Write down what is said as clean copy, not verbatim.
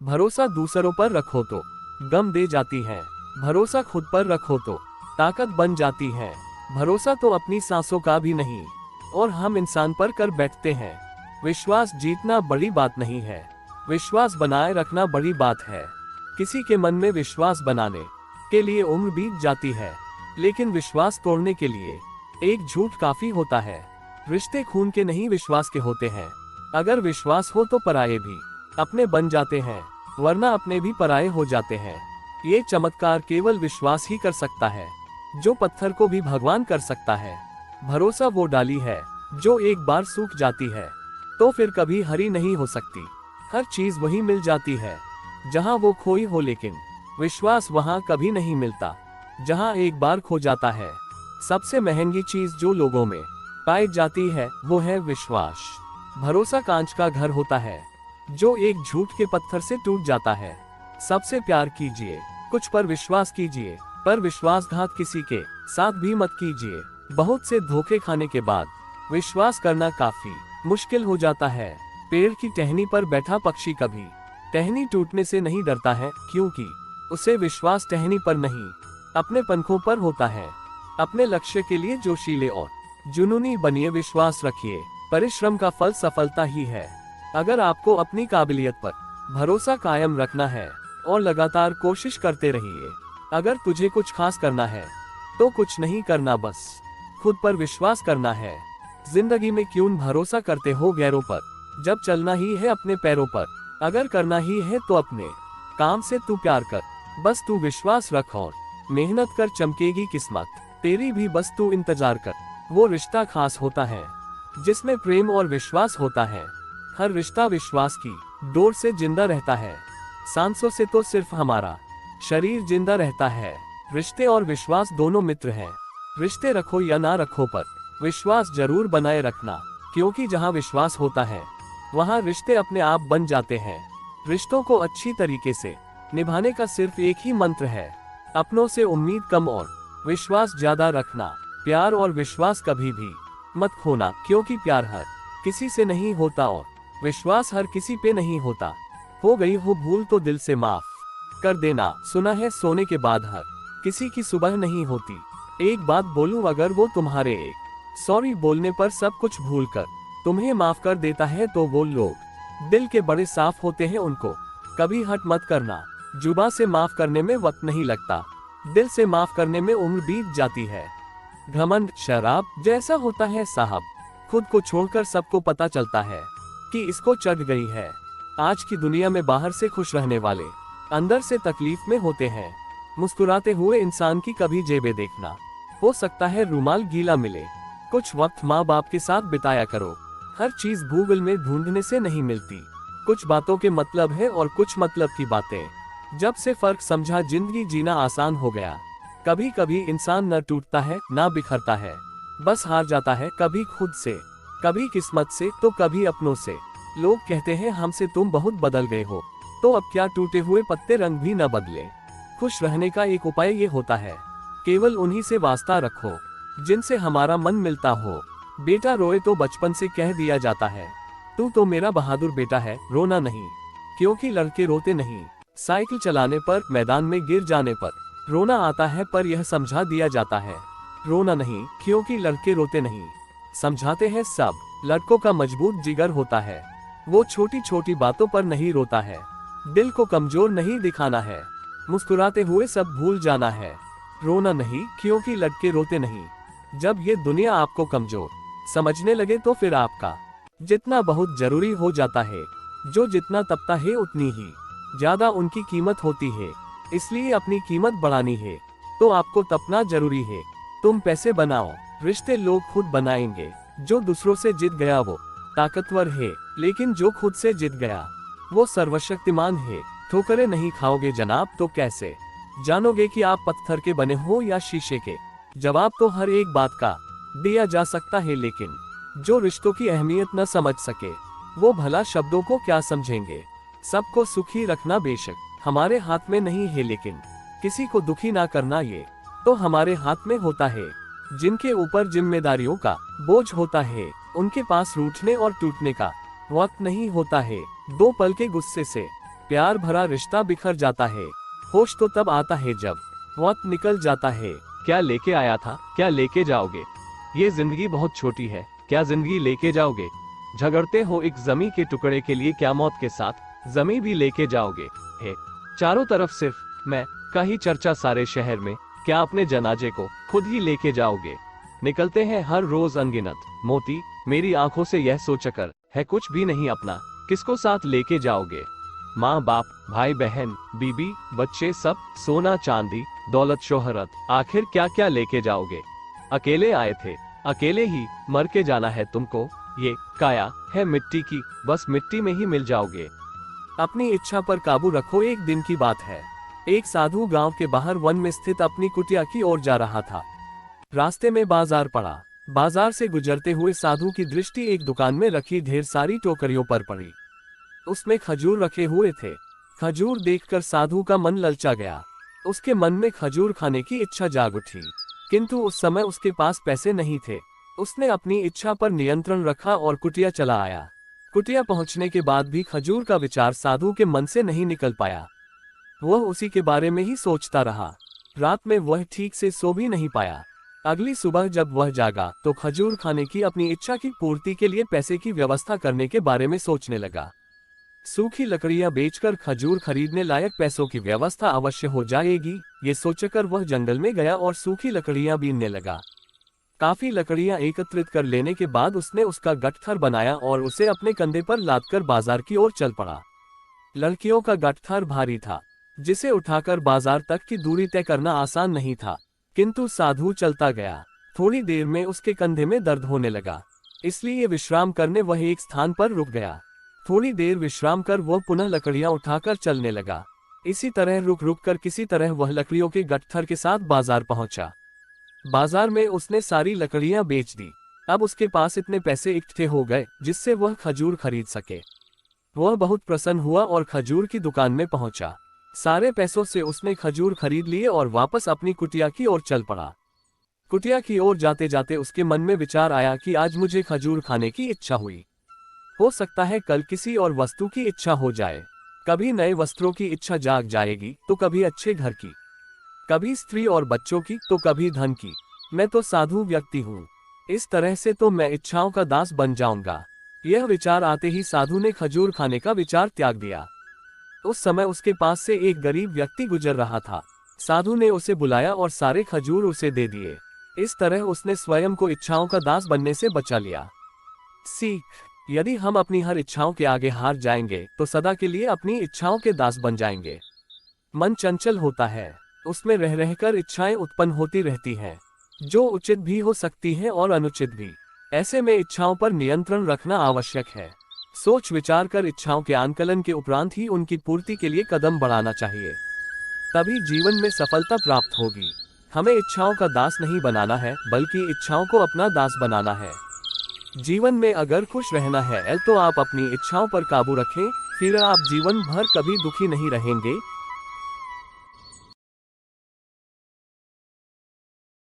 भरोसा दूसरों पर रखो तो गम दे जाती है, भरोसा खुद पर रखो तो ताकत बन जाती है। भरोसा तो अपनी सांसों का भी नहीं और हम इंसान पर कर बैठते हैं। विश्वास जीतना बड़ी बात नहीं है, विश्वास बनाए रखना बड़ी बात है। किसी के मन में विश्वास बनाने के लिए उम्र बीत जाती है, लेकिन विश्वास तोड़ने के लिए एक झूठ काफी होता है। रिश्ते खून के नहीं विश्वास के होते हैं। अगर विश्वास हो तो पराये भी अपने बन जाते हैं, वरना अपने भी पराये हो जाते हैं। ये चमत्कार केवल विश्वास ही कर सकता है, जो पत्थर को भी भगवान कर सकता है। भरोसा वो डाली है जो एक बार सूख जाती है तो फिर कभी हरी नहीं हो सकती। हर चीज वही मिल जाती है जहां वो खोई हो, लेकिन विश्वास वहां कभी नहीं मिलता जहां एक बार खो जाता है। सबसे महंगी चीज जो लोगों में पाई जाती है वो है विश्वास। भरोसा कांच का घर होता है जो एक झूठ के पत्थर से टूट जाता है। सबसे प्यार कीजिए, कुछ पर विश्वास कीजिए, पर विश्वासघात किसी के साथ भी मत कीजिए। बहुत से धोखे खाने के बाद विश्वास करना काफी मुश्किल हो जाता है। पेड़ की टहनी पर बैठा पक्षी कभी टहनी टूटने से नहीं डरता है, क्योंकि उसे विश्वास टहनी पर नहीं अपने पंखों पर होता है। अपने लक्ष्य के लिए जोशीले और जुनूनी बनिए, विश्वास रखिए, परिश्रम का फल सफलता ही है। अगर आपको अपनी काबिलियत पर भरोसा कायम रखना है और लगातार कोशिश करते रहिए। अगर तुझे कुछ खास करना है तो कुछ नहीं करना, बस खुद पर विश्वास करना है। जिंदगी में क्यों भरोसा करते हो गैरों पर, जब चलना ही है अपने पैरों पर। अगर करना ही है तो अपने काम से तू प्यार कर, बस तू विश्वास रख और मेहनत कर, चमकेगी किस्मत तेरी भी, बस तू इंतजार कर। वो रिश्ता खास होता है जिसमें प्रेम और विश्वास होता है। हर रिश्ता विश्वास की डोर से जिंदा रहता है, सांसों से तो सिर्फ हमारा शरीर जिंदा रहता है। रिश्ते और विश्वास दोनों मित्र हैं। रिश्ते रखो या ना रखो, पर विश्वास जरूर बनाए रखना, क्योंकि जहां विश्वास होता है वहां रिश्ते अपने आप बन जाते हैं। रिश्तों को अच्छी तरीके से निभाने का सिर्फ एक ही मंत्र है, अपनों से उम्मीद कम और विश्वास ज्यादा रखना। प्यार और विश्वास कभी भी मत खोना, क्योंकि प्यार हर किसी से नहीं होता और विश्वास हर किसी पे नहीं होता। हो गई हो भूल तो दिल से माफ कर देना। सुना है सोने के बाद हर किसी की सुबह नहीं होती। एक बात बोलूं, अगर वो तुम्हारे एक सॉरी बोलने पर सब कुछ भूल कर तुम्हें माफ कर देता है तो वो लोग दिल के बड़े साफ होते हैं। उनको कभी हट मत करना। जुबां से माफ करने में वक्त नहीं लगता, दिल से माफ करने में उम्र बीत जाती है। घमंड शराब जैसा होता है साहब, खुद को छोड़कर सबको पता चलता है कि इसको चढ़ गई है। आज की दुनिया में बाहर से खुश रहने वाले अंदर से तकलीफ में होते हैं। मुस्कुराते हुए इंसान की कभी जेबें देखना, हो सकता है रूमाल गीला मिले। कुछ वक्त माँ बाप के साथ बिताया करो, हर चीज गूगल में ढूंढने से नहीं मिलती। कुछ बातों के मतलब है और कुछ मतलब की बातें। जब से फर्क समझा जिंदगी जीना आसान हो गया। कभी कभी इंसान न टूटता है ना बिखरता है, बस हार जाता है, कभी खुद से, कभी किस्मत से तो कभी अपनों से। लोग कहते हैं हमसे तुम बहुत बदल गए हो, तो अब क्या टूटे हुए पत्ते रंग भी न बदले। खुश रहने का एक उपाय ये होता है, केवल उन्हीं से वास्ता रखो जिनसे हमारा मन मिलता हो। बेटा रोए तो बचपन से कह दिया जाता है, तू तो मेरा बहादुर बेटा है, रोना नहीं, क्योंकि लड़के रोते नहीं। साइकिल चलाने पर, मैदान में गिर जाने पर रोना आता है, पर यह समझा दिया जाता है रोना नहीं, क्योंकि लड़के रोते नहीं। समझाते हैं सब, लड़कों का मजबूत जिगर होता है, वो छोटी छोटी बातों पर नहीं रोता है। दिल को कमजोर नहीं दिखाना है, मुस्कुराते हुए सब भूल जाना है। रोना नहीं, क्योंकि लड़के रोते नहीं। जब ये दुनिया आपको कमजोर समझने लगे तो फिर आपका जितना बहुत जरूरी हो जाता है। जो जितना तपता है उतनी ही ज्यादा उनकी कीमत होती है। इसलिए अपनी कीमत बढ़ानी है तो आपको तपना जरूरी है। तुम पैसे बनाओ, रिश्ते लोग खुद बनाएंगे। जो दूसरों से जीत गया वो ताकतवर है, लेकिन जो खुद से जीत गया वो सर्वशक्तिमान है। ठोकरें नहीं खाओगे जनाब तो कैसे जानोगे कि आप पत्थर के बने हो या शीशे के। जवाब तो हर एक बात का दिया जा सकता है, लेकिन जो रिश्तों की अहमियत न समझ सके वो भला शब्दों को क्या समझेंगे। सबको सुखी रखना बेशक हमारे हाथ में नहीं है, लेकिन किसी को दुखी ना करना ये तो हमारे हाथ में होता है। जिनके ऊपर जिम्मेदारियों का बोझ होता है उनके पास रूठने और टूटने का वक्त नहीं होता है। 2 पल के गुस्से से प्यार भरा रिश्ता बिखर जाता है। होश तो तब आता है जब वक्त निकल जाता है। क्या लेके आया था, क्या लेके जाओगे? ये जिंदगी बहुत छोटी है, क्या जिंदगी लेके जाओगे? झगड़ते हो एक जमी के टुकड़े के लिए, क्या मौत के साथ जमी भी लेके जाओगे? है चारों तरफ सिर्फ मैं का ही चर्चा सारे शहर में, क्या अपने जनाजे को खुद ही लेके जाओगे? निकलते हैं हर रोज अनगिनत मोती मेरी आंखों से, यह सोचकर है कुछ भी नहीं अपना, किसको साथ लेके जाओगे? माँ बाप, भाई बहन, बीबी, बच्चे, सब सोना चांदी दौलत शोहरत, आखिर क्या क्या लेके जाओगे? अकेले आए थे, अकेले ही मर के जाना है तुमको। ये काया है मिट्टी की, बस मिट्टी में ही मिल जाओगे। अपनी इच्छा पर काबू रखो। एक दिन की बात है, एक साधु गांव के बाहर वन में स्थित अपनी कुटिया की ओर जा रहा था। रास्ते में बाजार पड़ा। बाजार से गुजरते हुए साधु की दृष्टि एक दुकान में रखी ढेर सारी टोकरियों पर पड़ी। उसमें खजूर रखे हुए थे। खजूर देखकर साधु का मन ललचा गया। उसके मन में खजूर खाने की इच्छा जाग उठी, किंतु उस समय उसके पास पैसे नहीं थे। उसने अपनी इच्छा पर नियंत्रण रखा और कुटिया चला आया। कुटिया पहुंचने के बाद भी खजूर का विचार साधु के मन से नहीं निकल पाया। वह उसी के बारे में ही सोचता रहा। रात में वह ठीक से सो भी नहीं पाया। अगली सुबह जब वह जागा तो खजूर खाने की अपनी इच्छा की पूर्ति के लिए पैसे की व्यवस्था करने के बारे में सोचने लगा। सूखी लकड़ियां बेचकर खजूर खरीदने लायक पैसों की व्यवस्था अवश्य हो जाएगी, ये सोचकर वह जंगल में गया और सूखी लकड़ियां बीनने लगा। काफी लकड़ियां एकत्रित कर लेने के बाद उसने उसका गठथर बनाया और उसे अपने कंधे पर लादकर बाजार की ओर चल पड़ा। लड़कियों का गठथर भारी था, जिसे उठाकर बाजार तक की दूरी तय करना आसान नहीं था, किंतु साधु चलता गया। थोड़ी देर में उसके कंधे में दर्द होने लगा, इसलिए विश्राम करने वह एक स्थान पर रुक गया। थोड़ी देर विश्राम कर वह पुनः लकड़ियां उठाकर चलने लगा। इसी तरह रुक रुक कर किसी तरह वह लकड़ियों के गठथर के साथ बाजार पहुंचा। बाजार में उसने सारी लकड़ियां बेच दी। अब उसके पास इतने पैसे इकट्ठे हो गए जिससे वह खजूर खरीद सके। वह बहुत प्रसन्न हुआ और खजूर की दुकान में पहुंचा। सारे पैसों से उसने खजूर खरीद लिए और वापस अपनी कुटिया की ओर चल पड़ा। कुटिया की ओर जाते जाते उसके मन में विचार आया कि आज मुझे खजूर खाने की इच्छा हुई। हो सकता है कल किसी और वस्तु की इच्छा हो जाए। कभी नए वस्त्रों की इच्छा जाग जाएगी, तो कभी अच्छे घर की, कभी स्त्री और बच्चों की, तो कभी धन की। मैं तो साधु व्यक्ति हूँ, इस तरह से तो मैं इच्छाओं का दास बन जाऊंगा। यह विचार आते ही साधु ने खजूर खाने का विचार त्याग दिया। उस समय उसके पास से एक गरीब व्यक्ति गुजर रहा था। साधु ने उसे बुलाया और सारे खजूर उसे दे दिए। इस तरह उसने स्वयं को इच्छाओं का दास बनने से बचा लिया। सीख: यदि हम अपनी हर इच्छाओं के आगे हार जाएंगे तो सदा के लिए अपनी इच्छाओं के दास बन जाएंगे। मन चंचल होता है, उसमें रह रहकर इच्छाएं उत्पन्न होती रहती हैं, जो उचित भी हो सकती हैं और अनुचित भी। ऐसे में इच्छाओं पर नियंत्रण रखना आवश्यक है। सोच विचार कर इच्छाओं के आंकलन के उपरांत ही उनकी पूर्ति के लिए कदम बढ़ाना चाहिए, तभी जीवन में सफलता प्राप्त होगी। हमें इच्छाओं का दास नहीं बनाना है, बल्कि इच्छाओं को अपना दास बनाना है। जीवन में अगर खुश रहना है तो आप अपनी इच्छाओं पर काबू रखें, फिर आप जीवन भर कभी दुखी नहीं रहेंगे।